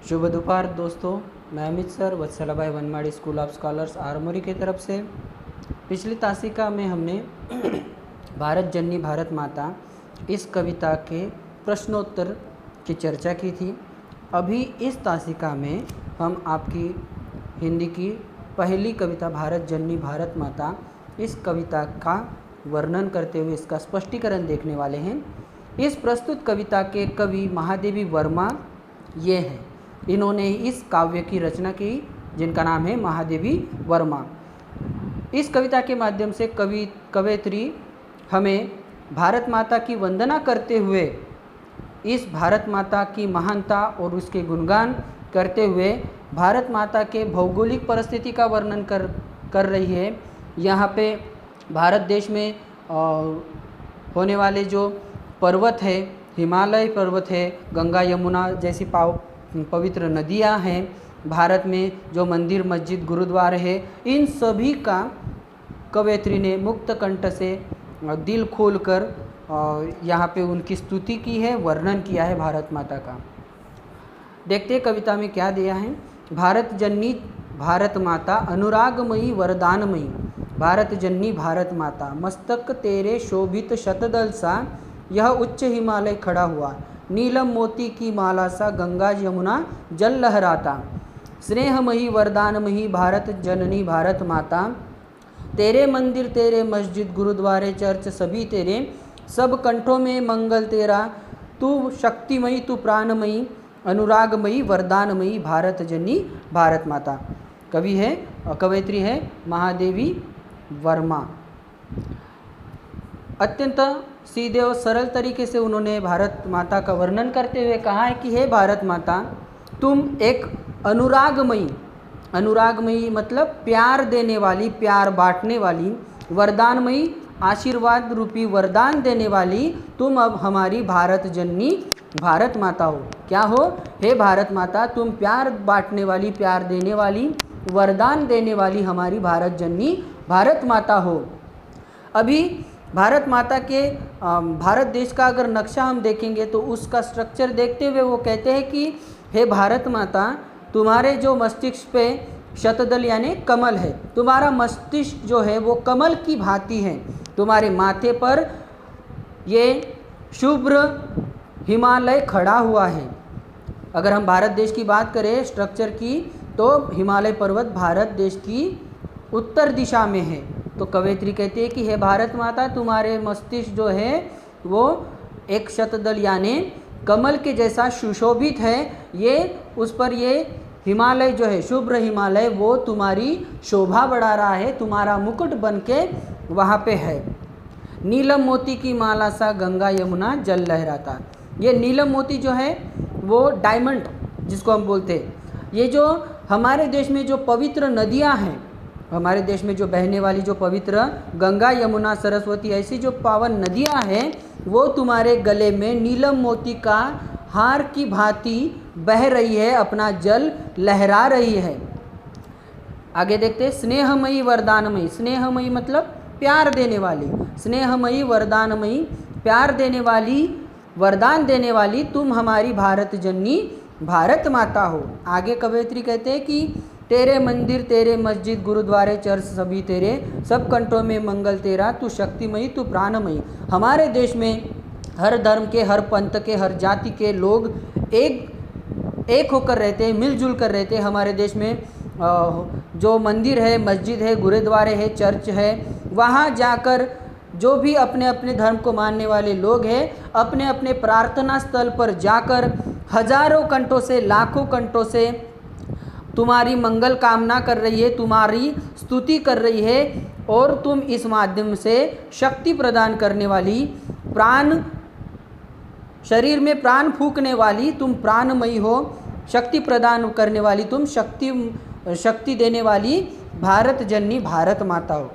शुभ दोपहर दोस्तों, मैं Amit sir Vatsalabai Vanmadi school of scholars Armori की तरफ से। पिछली तासिका में हमने भारत जननी भारत माता इस कविता के प्रश्नोत्तर की चर्चा की थी। अभी इस तासिका में हम आपकी हिंदी की पहली कविता भारत जननी भारत माता इस कविता का वर्णन करते हुए इसका स्पष्टीकरण देखने वाले हैं। इस प्रस्तुत कविता के कवि महादेवी वर्मा ये हैं। इन्होंने इस काव्य की रचना की जिनका नाम है महादेवी वर्मा। इस कविता के माध्यम से कवयित्री हमें भारत माता की वंदना करते हुए इस भारत माता की महानता और उसके गुणगान करते हुए भारत माता के भौगोलिक परिस्थिति का वर्णन कर रही है। यहाँ पे भारत देश में होने वाले जो पर्वत है, हिमालय पर्वत है, गंगा यमुना जैसी पवित्र नदियाँ हैं, भारत में जो मंदिर मस्जिद गुरुद्वारे हैं, इन सभी का कवयित्री ने मुक्त कंठ से दिल खोलकर यहाँ पे उनकी स्तुति की है, वर्णन किया है भारत माता का। देखते हैं कविता में क्या दिया है। भारत जननी भारत माता अनुरागमयी वरदानमयी, भारत जननी भारत माता मस्तक तेरे शोभित शतदल सा, यह उच्च हिमालय खड़ा हुआ, नीलम मोती की माला सा गंगा यमुना जल लहराता, स्नेहमयी वरदानमयी भारत जननी भारत माता, तेरे मंदिर तेरे मस्जिद गुरुद्वारे चर्च सभी तेरे, सब कंठों में मंगल तेरा, तू शक्तिमयी तू प्राणमयी, अनुरागमयी वरदानमयी भारत जननी भारत माता। कवि है और कवयित्री है महादेवी वर्मा। अत्यंत सीधे और सरल तरीके से उन्होंने भारत माता का वर्णन करते हुए कहा है कि हे भारत माता, तुम एक अनुरागमयी मतलब प्यार देने वाली, प्यार बांटने वाली, वरदानमयी आशीर्वाद रूपी वरदान देने वाली, तुम अब हमारी भारत जननी भारत माता हो। क्या हो? हे भारत माता, तुम प्यार बांटने वाली, प्यार देने वाली, वरदान देने वाली हमारी भारत जननी भारत माता हो। अभी भारत माता के भारत देश का अगर नक्शा हम देखेंगे तो उसका स्ट्रक्चर देखते हुए वो कहते हैं कि हे भारत माता, तुम्हारे जो मस्तिष्क पे शतदल यानी कमल है, तुम्हारा मस्तिष्क जो है वो कमल की भांति है, तुम्हारे माथे पर ये शुभ्र हिमालय खड़ा हुआ है। अगर हम भारत देश की बात करें स्ट्रक्चर की, तो हिमालय पर्वत भारत देश की उत्तर दिशा में है। तो कवयित्री कहती है कि हे भारत माता, तुम्हारे मस्तिष्क जो है वो एक शतदल यानी कमल के जैसा सुशोभित है, ये उस पर ये हिमालय जो है शुभ्र हिमालय वो तुम्हारी शोभा बढ़ा रहा है, तुम्हारा मुकुट बन के वहाँ पे है। नीलम मोती की माला सा गंगा यमुना जल लहराता, ये नीलम मोती जो है वो डायमंड जिसको हम बोलते हैं, ये जो हमारे देश में जो पवित्र नदियाँ हैं, हमारे देश में जो बहने वाली जो पवित्र गंगा यमुना सरस्वती ऐसी जो पावन नदियाँ हैं, वो तुम्हारे गले में नीलम मोती का हार की भांति बह रही है, अपना जल लहरा रही है। आगे देखते हैं। स्नेहमयी वरदानमयी, स्नेहमयी मतलब प्यार देने वाली, स्नेहमयी वरदानमयी प्यार देने वाली, वरदान देने वाली, तुम हमारी भारत जननी भारत माता हो। आगे कवयित्री कहते हैं कि तेरे मंदिर तेरे मस्जिद गुरुद्वारे चर्च सभी तेरे, सब कंठों में मंगल तेरा, तू शक्तिमयी तू प्राणमयी। हमारे देश में हर धर्म के, हर पंथ के, हर जाति के लोग एक होकर रहते हैं, मिलजुल कर रहते हैं। हमारे देश में जो मंदिर है, मस्जिद है, गुरुद्वारे है, चर्च है, वहाँ जाकर जो भी अपने अपने धर्म को मानने वाले लोग हैं, अपने अपने प्रार्थना स्थल पर जाकर हजारों कंठों से, लाखों कंठों से तुम्हारी मंगल कामना कर रही है, तुम्हारी स्तुति कर रही है, और तुम इस माध्यम से शक्ति प्रदान करने वाली, प्राण शरीर में प्राण फूंकने वाली, तुम प्राणमयी हो, शक्ति प्रदान करने वाली, तुम शक्ति देने वाली भारत जननी भारत माता हो।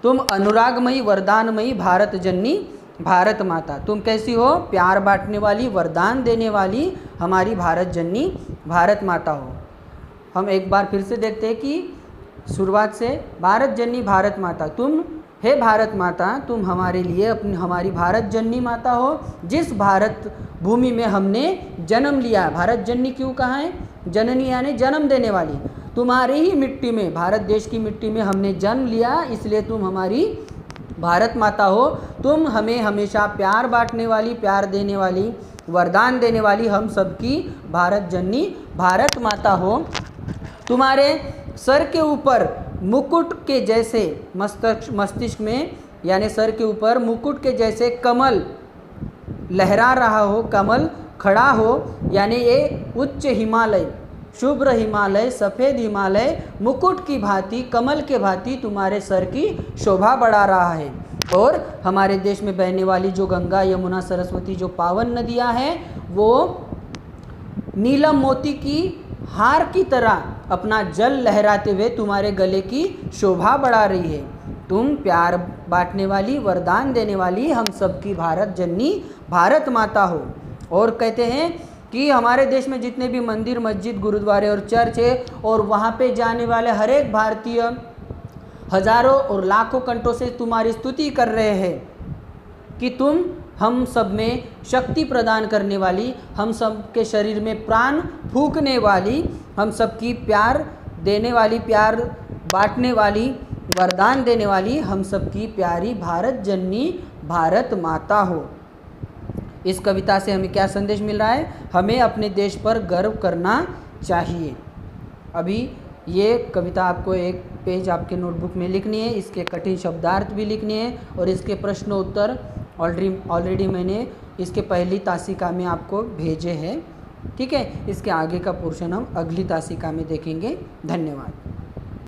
तुम अनुरागमयी वरदानमयी भारत जननी भारत माता, तुम कैसी हो? प्यार बांटने वाली, वरदान देने वाली हमारी भारत जननी भारत माता हो। हम एक बार फिर से देखते हैं कि शुरुआत से भारत जननी भारत माता, तुम हे भारत माता, तुम हमारे लिए अपनी हमारी भारत जननी माता हो, जिस भारत भूमि में हमने जन्म लिया। भारत जननी क्यों कहा है? जननी यानी जन्म देने वाली। तुम्हारी ही मिट्टी में, भारत देश की मिट्टी में हमने जन्म लिया, इसलिए तुम हमारी भारत माता हो। तुम हमें हमेशा प्यार बांटने वाली, प्यार देने वाली, वरदान देने वाली हम सबकी भारत जननी भारत माता हो। तुम्हारे सर के ऊपर मुकुट के जैसे मस्तिष्क में यानी सर के ऊपर मुकुट के जैसे कमल लहरा रहा हो, कमल खड़ा हो, यानी ये उच्च हिमालय, शुभ्र हिमालय, सफ़ेद हिमालय मुकुट की भांति, कमल के भांति तुम्हारे सर की शोभा बढ़ा रहा है। और हमारे देश में बहने वाली जो गंगा, यमुना, सरस्वती जो पावन नदियाँ हैं, वो नीलम मोती की हार की तरह अपना जल लहराते हुए तुम्हारे गले की शोभा बढ़ा रही है। तुम प्यार बांटने वाली, वरदान देने वाली हम सबकी भारत जननी भारत माता हो। और कहते हैं कि हमारे देश में जितने भी मंदिर, मस्जिद, गुरुद्वारे और चर्च है, और वहाँ पे जाने वाले हर एक भारतीय हजारों और लाखों कंठों से तुम्हारी स्तुति कर रहे हैं कि तुम हम सब में शक्ति प्रदान करने वाली, हम सब के शरीर में प्राण फूंकने वाली, हम सबकी प्यार देने वाली, प्यार बांटने वाली, वरदान देने वाली हम सबकी प्यारी भारत जननी भारत माता हो। इस कविता से हमें क्या संदेश मिल रहा है? हमें अपने देश पर गर्व करना चाहिए। अभी ये कविता आपको एक पेज आपके नोटबुक में लिखनी है, इसके कठिन शब्दार्थ भी लिखने हैं, और इसके प्रश्नोत्तर ऑलरेडी मैंने इसके पहली तासिका में आपको भेजे हैं। ठीक है, इसके आगे का पोर्शन हम अगली तासिका में देखेंगे। धन्यवाद।